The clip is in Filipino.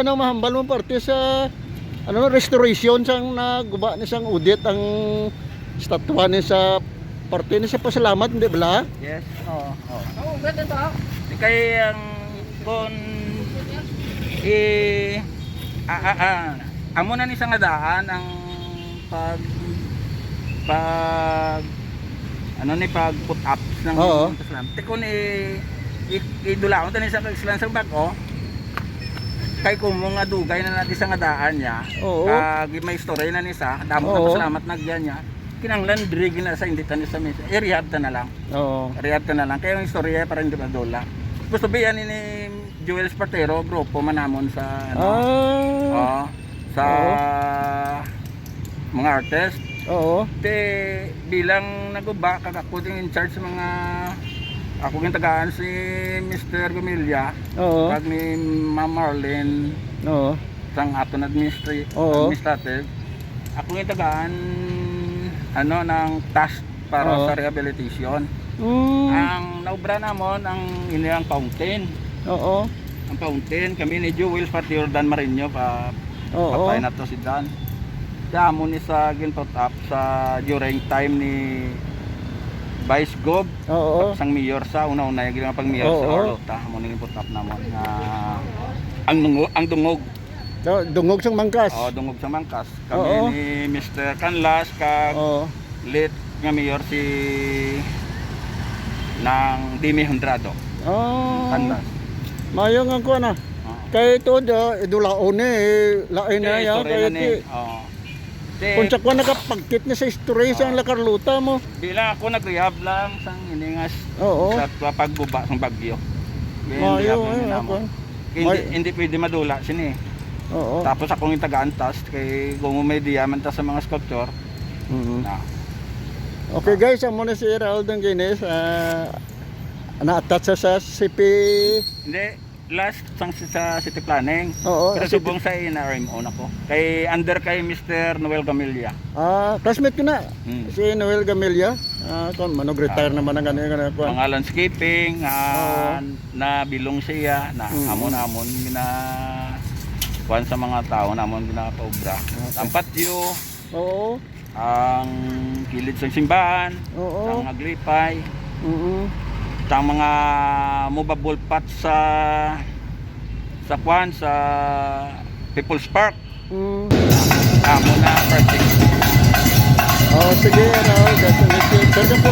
na mahambal mo parte sa ano restoration sang naguba ni sang Odette ang statwa ni sa parte ni sa pasalamat hindi bala? Yes. Oo. Oo, ganda to. Di kay ang kon amo na ni sa nga daan ang pag ano ni pag put up ng pasalamat. Tikon idulaon tani sa islan sa bag-o. Kay kung mga dugay na natin sa nga daan niya, kag may story na ni sa damo na pasalamat nagyan niya. Kinanglan diri na sa hindi tani sa mesa. I-rehab ta na lang. Oo. Rehab ta na lang kay yung istorya para hindi madula. Gusto biyan ni Joel Spartero grupo manamon sa ano. Sa mga artist. Oo. Te bilang naguba kag ako din in charge sa mga ako yung tagaan si Mr. Gumilya. Oo. Kag ni Ma'am Marlene. Oo. Sang aton administrative. Ako yung tagaan ano ng task para sa rehabilitation. Ang naubra namon ang iniyang fountain. Oo. Ang fountain kami ni Joel pati Dan Marino pa patay na to si Dan. Damo ni sa ginput up sa during time ni Vice Gov. Sang mayor sa una-una yung pag mayor sa Orlota mo ning put up namon ang dungog. Dungog sang Mangkas. Dungog sang Mangkas. Kami ni Mr. Canlas kag late nga mayor si ng Dimi Hondrado. Canlas. Mayo nga ko na. Kay to idulaon lain na ya kay kung sa ko nakapagkit na sa history sa Lakarluta mo. Bila ako nag-rehab lang sang iningas sa pagbuba sang bagyo. Hindi pwede madula sini. Tapos akong itaga-antas kay gumumedya man ta sa mga sculpture. Okay guys, amo na si Raul Dangines na-attach sa CP. Hindi, last sang sa city planning. Pero subong sa NRMO na ko. Kay under kay Mr. Noel Gamilya. Classmate ko na. Si Noel Gamilya. Kon manog-retire naman ang ganyan ko. Mga landscaping na bilong siya na amon gina kuan sa mga tao namon ginapaobra. Ang patio. Ang kilid sa simbahan, ang aglipay, ang mga movable pots sa kwan sa People's Park. Amo na project. Sige, Raul, that's a good. Thank you po.